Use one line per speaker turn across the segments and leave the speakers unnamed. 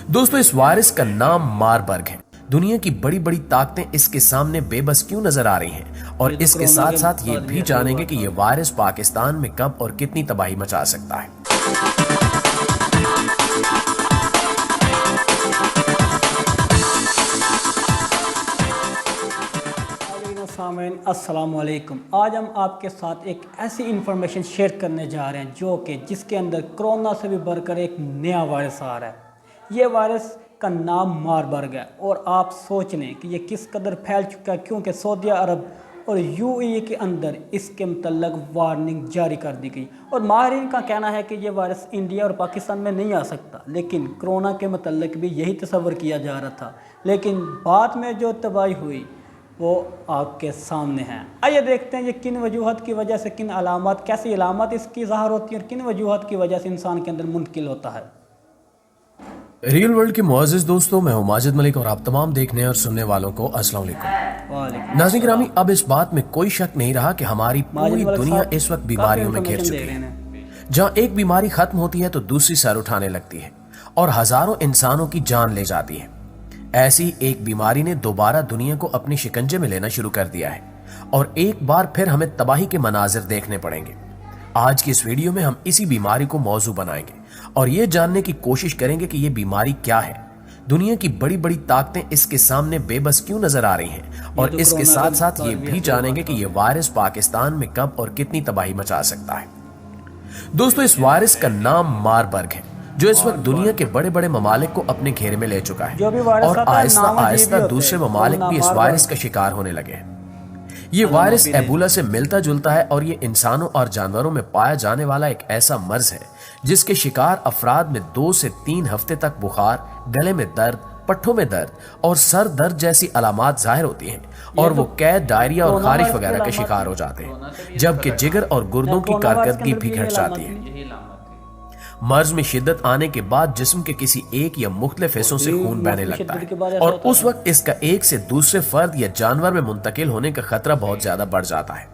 दोस्तों, इस वायरस का नाम मारबर्ग है। दुनिया की बड़ी बड़ी ताकतें इसके सामने बेबस क्यों नजर आ रही हैं, और इसके साथ साथ ये भी जानेंगे कि ये वायरस पाकिस्तान में कब और कितनी तबाही मचा सकता है।
अस्सलाम वालेकुम। आज हम आपके साथ एक ऐसी इंफॉर्मेशन शेयर करने जा रहे हैं जो कि जिसके अंदर कोरोना से भी बढ़कर एक नया वायरस आ रहा है। ये वायरस का नाम मारबर्ग है और आप सोच लें कि ये किस कदर फैल चुका है, क्योंकि सऊदी अरब और यूएई के अंदर इसके मतलब वार्निंग जारी कर दी गई। और माहिरीन का कहना है कि ये वायरस इंडिया और पाकिस्तान में नहीं आ सकता, लेकिन कोरोना के मतलब भी यही तस्वर किया जा रहा था। लेकिन बाद में जो तबाही हुई वो आपके सामने हैं। आइए देखते हैं ये किन वजूहत की वजह से, किन अलामत, कैसी अलामत इसकी ज़ाहिर होती है और किन वजूहत की वजह से इंसान के अंदर मुंतकिल होता है।
रियल वर्ल्ड के मुअज़्ज़िज़ दोस्तों, मैं हूं माजिद मलिक और आप तमाम देखने और सुनने वालों को अस्सलाम वालेकुम। नाज़रीन गिरामी, अब इस बात में कोई शक नहीं रहा कि हमारी पूरी दुनिया इस वक्त बीमारियों में घिर चुकी है। जहां एक बीमारी खत्म होती है तो दूसरी सर उठाने लगती है और हजारों इंसानों की जान ले जाती है। ऐसी एक बीमारी ने दोबारा दुनिया को अपने शिकंजे में लेना शुरू कर दिया है और एक बार फिर हमें तबाही के मनाजिर देखने पड़ेंगे। आज की इस वीडियो में हम इसी बीमारी को मौजू बनाएंगे और ये जानने की कोशिश करेंगे कि ये बीमारी क्या है, दुनिया की बड़ी बड़ी ताकतें इसके सामने बेबस क्यों नजर आ रही हैं, और इसके साथ साथ ये भी जानेंगे कि ये वायरस पाकिस्तान में कब और कितनी तबाही मचा सकता है। दोस्तों, इस वायरस का नाम मारबर्ग है जो इस वक्त दुनिया के बड़े बड़े ममालिक को अपने घेरे में ले चुका है और आहिस्ता आहिस्ता दूसरे ममालिक भी इस वायरस का शिकार होने लगे हैं। ये वायरस एबोला से मिलता जुलता है और ये इंसानों और जानवरों में पाया जाने वाला एक ऐसा मर्ज है जिसके शिकार अफराद में 2 से 3 हफ्ते तक बुखार, गले में दर्द, पट्ठों में दर्द और सर दर्द जैसी अलामात जाहिर होती हैं और वो कैद, डायरिया और खारिश वगैरह के शिकार हो जाते हैं, जबकि जिगर और गुर्दों की कारकर्दगी भी घट जाती है। मर्ज में शिद्दत आने के बाद जिस्म के किसी एक या मुख्तलिफ हिस्सों से खून बहने लगता है और उस वक्त इसका एक से दूसरे फर्द या जानवर में मुंतकिल होने का खतरा बहुत ज्यादा बढ़ जाता है।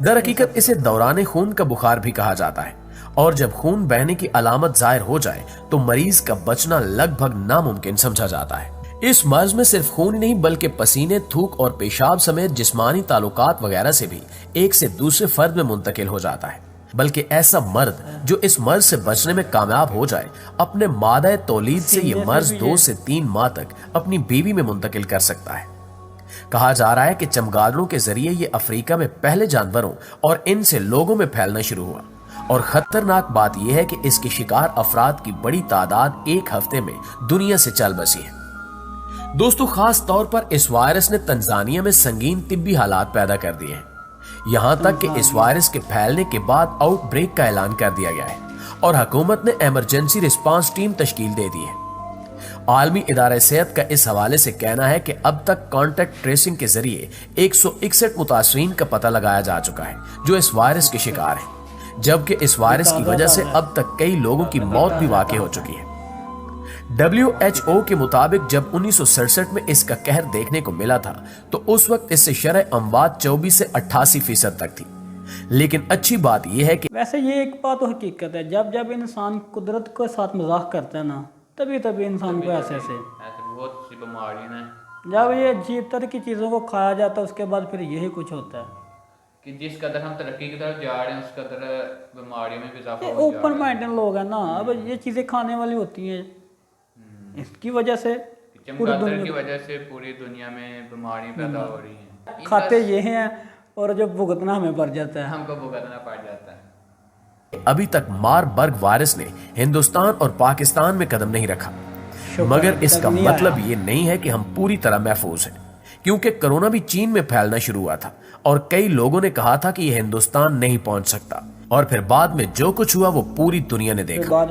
दर हकीकत इसे दौरान खून का बुखार भी कहा जाता है और जब खून बहने की अलामत जाहिर हो जाए तो मरीज का बचना लगभग नामुमकिन समझा जाता है। इस मर्ज में सिर्फ खून नहीं बल्कि पसीने, थूक और पेशाब समेत जिस्मानी ताल्लुकात वगैरह से भी एक से दूसरे फर्द में मुंतकिल हो जाता है। बल्कि ऐसा मर्द जो इस मर्ज से बचने में कामयाब हो जाए, अपने मादा तौलीद से ये मर्ज 2 से 3 माह तक अपनी बीवी में मुंतकिल कर सकता है। कहा जा रहा है कि चमगादड़ों के जरिए ये अफ्रीका में पहले जानवरों और इनसे लोगों में फैलना शुरू हुआ और खतरनाक बात यह है कि इसके शिकार अफराद की बड़ी तादाद एक हफ्ते में दुनिया से चल बसी है। दोस्तों, खास तौर पर इस वायरस ने तंजानिया में संगीन तिब्बी हालात पैदा कर दिए हैं, यहां तक कि इस वायरस के फैलने के बाद आउटब्रेक का ऐलान कर दिया गया है और हुकूमत ने इमरजेंसी रिस्पांस टीम तश्कील दे दी है। आलमी इदारा सेहत का इस हवाले से कहना है कि अब तक कॉन्टैक्ट ट्रेसिंग के जरिए 161 मुतासरीन का पता लगाया जा चुका है जो इस वायरस के शिकार हैं, जबकि इस वायरस की वजह से अब तक कई लोगों की मौत भी वाक़ई हो चुकी है। WHO के मुताबिक जब 1967 में इसका कहर देखने को मिला था तो उस वक्त इससे शरह अमवात 24 से 88% तक थी। लेकिन अच्छी बात यह है कि
वैसे ये एक बात तो हकीकत है, जब जब इंसान कुदरत के साथ मजाक करता है ना, तभी तभी इंसान को ऐसे बहुत सी बीमारियां हैं। जब ये अजीब तरह की चीज़ों को खाया जाता है उसके बाद फिर यही कुछ होता है
कि जिस कदर हम तरक्की की तरफ जा रहे हैं उस कदर बीमारियों में भी इजाफा हो जा रहा है।
ओपन माइंडेड लोग हैं ना, अब ये चीज़ें खाने वाली होती हैं, इसकी वजह से
चमगादड़ की वजह से पूरी दुनिया में बीमारियां पैदा हो रही हैं।
खाते ये हैं और जब भुगतना हमें पड़ जाता है,
हमको भुगतना पड़ जाता है।
अभी तक मारबर्ग वायरस ने हिंदुस्तान और पाकिस्तान में कदम नहीं रखा, मगर इसका मतलब ये नहीं है कि हम पूरी तरह महफूज हैं, क्योंकि कोरोना भी चीन में फैलना शुरू हुआ था और कई लोगों ने कहा था कि यह हिंदुस्तान नहीं पहुंच सकता और फिर बाद में जो कुछ हुआ वो पूरी दुनिया ने देखा।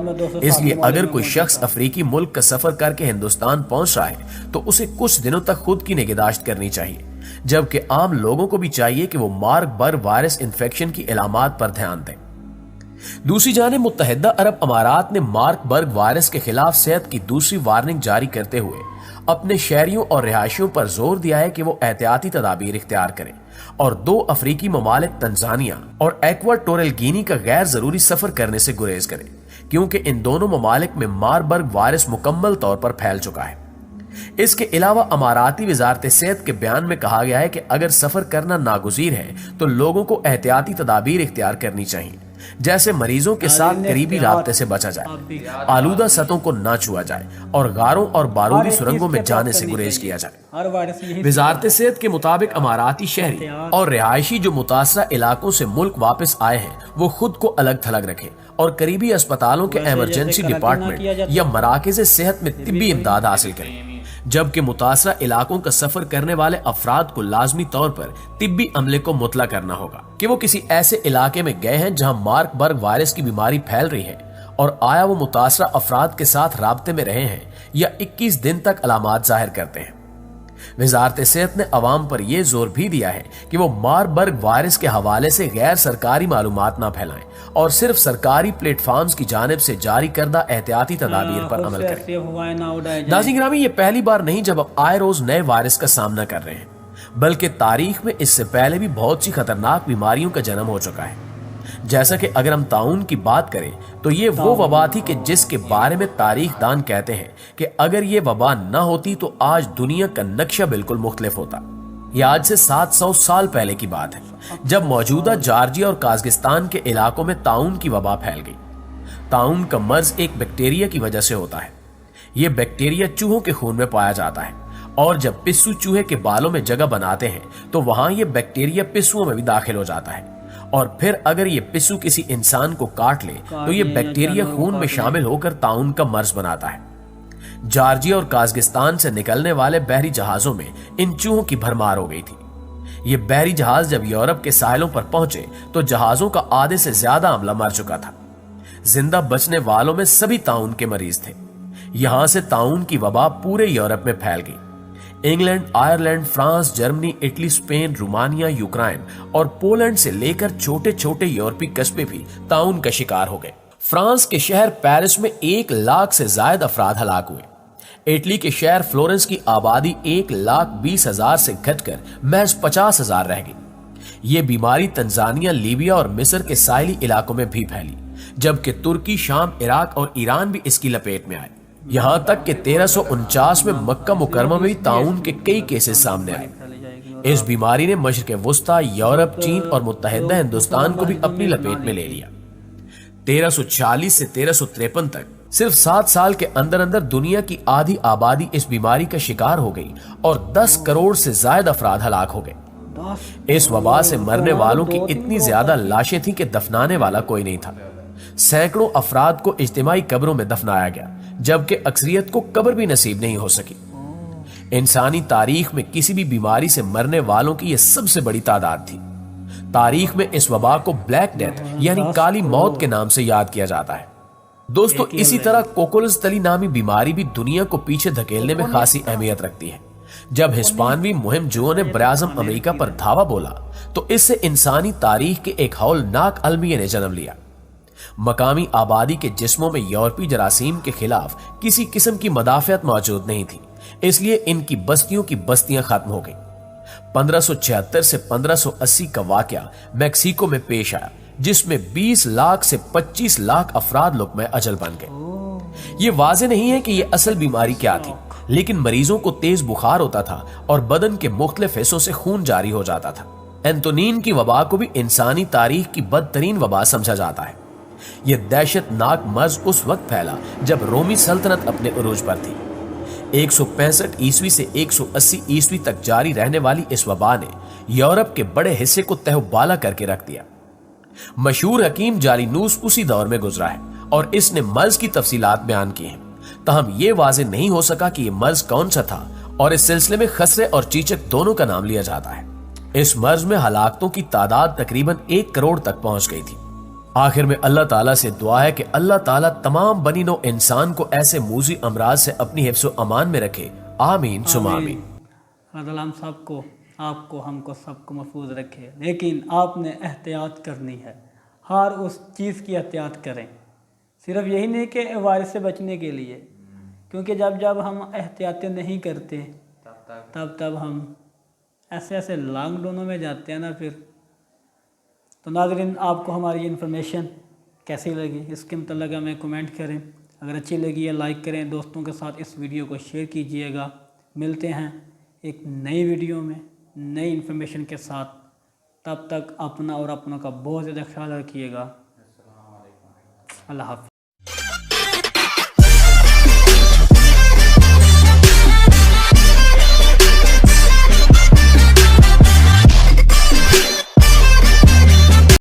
इसलिए अगर कोई शख्स अफ्रीकी मुल्क का सफर करके हिंदुस्तान पहुंच रहा है तो उसे कुछ दिनों तक खुद की निगहदाश्त करनी चाहिए, जबकि आम लोगों को भी चाहिए कि वो मारबर्ग वायरस इन्फेक्शन की इलामात पर ध्यान दें। दूसरी जानिब मुत्तहिदा अरब अमारात ने मारबर्ग वायरस के खिलाफ सेहत की दूसरी वार्निंग जारी करते हुए अपने शहरियों और रिहायशियों पर जोर दिया है कि वो एहतियाती तदाबीर इख्तियार करें और 2 अफ्रीकी ममालिक तंजानिया और इक्वाटोरियल गिनी का गैर जरूरी सफर करने से गुरेज करें, क्योंकि इन दोनों ममालिक में मारबर्ग वायरस मुकम्मल तौर पर फैल चुका है। इसके अलावा अमाराती वजारत सेहत के बयान में कहा गया है कि अगर सफर करना नागुज़ीर है तो लोगों को एहतियाती तदाबीर इख्तियार करनी चाहिए, जैसे मरीजों के साथ करीबी राब्ते से बचा जाए, आलूदा सतहों को ना छुआ जाए और गारों और बारूदी सुरंगों में जाने से गुरेज किया जाए। वजारत सेहत के मुताबिक अमाराती शहरी और रिहायशी जो मुतासरा इलाकों से मुल्क वापस आए हैं वो खुद को अलग थलग रखें और करीबी अस्पतालों के एमरजेंसी डिपार्टमेंट या मराकज़ सेहत में तिब्बी इमदाद हासिल करें, जबकि मुतासरा इलाकों का सफर करने वाले अफराद को लाजमी तौर पर तिब्बी अमले को मुतला करना होगा कि वो किसी ऐसे इलाके में गए हैं जहां मार्बर्ग वायरस की बीमारी फैल रही है और आया वो मुतासरा अफराद के साथ राब्ते में रहे हैं या 21 दिन तक अलामात जाहिर करते हैं। वजारत सेहत ने अवाम पर यह जोर भी दिया है कि वो मारबर्ग वायरस के हवाले से गैर सरकारी मालूमात ना फैलाएं और सिर्फ सरकारी प्लेटफॉर्म्स की जानिब से जारी करदा एहतियाती तदाबीर पर अमल करें। नाज़रीन गिरामी, ये पहली बार नहीं जब अब आए रोज नए वायरस का सामना कर रहे हैं, बल्कि तारीख में इससे पहले भी बहुत सी खतरनाक बीमारियों का जन्म हो चुका है। जैसा कि अगर हम ताउन की बात करें तो ये वो वबा थी कि जिसके बारे में तारीख दान कहते हैं कि अगर ये वबा न होती तो आज दुनिया का नक्शा बिल्कुल मुख्तलिफ होता। ये आज से 700 साल पहले की बात है, जब मौजूदा जॉर्जिया और काज़ाकिस्तान के इलाकों में ताउन की वबा फैल गई। ताउन का मर्ज एक बैक्टीरिया की वजह से होता है। ये बैक्टीरिया चूहों के खून में पाया जाता है और जब पिस्सू चूहे के बालों में जगह बनाते हैं तो वहां ये बैक्टीरिया पिस्सुओं में भी दाखिल हो जाता है और फिर अगर ये पिस्सू किसी इंसान को काट ले तो ये बैक्टीरिया खून में शामिल होकर ताउन का मर्ज बनाता है। जॉर्जिया और काज़ाकिस्तान से निकलने वाले बहरी जहाजों में इन चूहों की भरमार हो गई थी। ये बहरी जहाज जब यूरोप के साहिलों पर पहुंचे तो जहाजों का आधे से ज्यादा अमला मर चुका था। जिंदा बचने वालों में सभी ताउन के मरीज थे। यहां से ताउन की वबा पूरे यूरोप में फैल गई। England, Ireland, France, Germany, Italy, Spain, Romania, Ukraine और पोलैंड से लेकर छोटे छोटे यूरोपीय कस्बे भी ताउन का शिकार हो गए। फ्रांस के शहर पेरिस में 1 लाख से ज्यादा अफराद हलाक हुए। इटली के शहर फ्लोरेंस की आबादी 1,20,000 से घटकर महज 50,000 रह गई। ये बीमारी तंजानिया, लीबिया और मिस्र के साहिली इलाकों में भी फैली, जबकि तुर्की, शाम, इराक और ईरान भी इसकी लपेट में आए। यहां तक कि 1349 में मक्का मुकरमा में भी ताउन के कई केसेस सामने आए। इस बीमारी ने मशरिक वस्ता, यूरोप, चीन और मुत्तहिदा हिंदुस्तान को भी अपनी लपेट में ले लिया। 1340 से 1353 तक सिर्फ 7 साल के अंदर अंदर दुनिया की आधी आबादी इस बीमारी का शिकार हो गई और 10 करोड़ से ज्यादा अफराद हलाक हो गए। इस वबा से मरने वालों की इतनी ज्यादा लाशें थीं कि दफनाने वाला कोई नहीं था। सैकड़ों अफराद को इज्तिमाई कब्रों में दफनाया गया, जबकि अक्सरियत को कब्र भी नसीब नहीं हो सकी। इंसानी तारीख में किसी भी बीमारी से मरने वालों की यह सबसे बड़ी तादाद थी। तारीख में इस वबा को ब्लैक डेथ यानी काली मौत के नाम से याद किया जाता है। दोस्तों, इसी तरह कोकुलस तली नामी बीमारी भी दुनिया को पीछे धकेलने में खासी अहमियत रखती है। जब हिस्पानवी मुहिमजुओं ने बराज़म अमेरिका पर धावा बोला तो इससे इंसानी तारीख के एक हौलनाक अलमिये ने जन्म लिया। मकामी आबादी के जिस्मों में यूरोपीय जरासीम के खिलाफ किसी किस्म की मदाफियत मौजूद नहीं थी, इसलिए इनकी बस्तियों की बस्तियां खत्म हो गई। 1576 से 1580 का वाकया मैक्सिको में पेश आया, जिसमें 20 लाख से 25 लाख अफराद लुक़्मे अजल बन गए। ये वाज़े नहीं है कि ये असल बीमारी क्या थी, लेकिन मरीजों को तेज बुखार होता था और बदन के मुख्तलिफ हिस्सों से खून जारी हो जाता था। एंटोनीन की वबा को भी इंसानी तारीख की बदतरीन वबा समझा जाता है। यह दहशतनाक मर्ज उस वक्त फैला जब रोमी सल्तनत अपने उरूज पर थी। 165 ईस्वी से 180 ईस्वी तक जारी रहने वाली इस वबा ने यूरोप के बड़े हिस्से को तहबाला करके रख दिया। मशहूर हकीम जालिनूस उसी दौर में गुजरा है और इसने मर्ज की तफसीलात बयान की हैं। तहम ये वाज़े नहीं हो सका कि यह मर्ज कौन सा था और इस सिलसिले में खसरे और चीचक दोनों का नाम लिया जाता है। इस मर्ज में हलाकतों की तादाद तकरीबन 1 करोड़ तक पहुंच गई थी। आखिर में अल्लाह ताला से दुआ है कि अल्लाह ताला तमाम बनी नौ इंसान को ऐसे मूजी अमराज से अपनी हिफ्ज़ व अमान में रखे। आमीन सुमा आमीन।
हम सबको, आपको, हमको सबको महफूज रखे। लेकिन आपने एहतियात करनी है, हर उस चीज़ की एहतियात करें। सिर्फ यही नहीं कि वायरस से बचने के लिए, क्योंकि जब जब हम एहतियातें नहीं करते तब हम ऐसे लॉकडाउनों में जाते हैं ना फिर। तो नाज़रीन, आपको हमारी इन्फॉर्मेशन कैसी लगी इसके मतलब हमें कमेंट करें। अगर अच्छी लगी है लाइक करें, दोस्तों के साथ इस वीडियो को शेयर कीजिएगा। मिलते हैं एक नई वीडियो में नई इन्फॉर्मेशन के साथ। तब तक अपना और अपनों का बहुत ज़्यादा ख्याल रखिएगा। अल्लाह हाफ़िज़।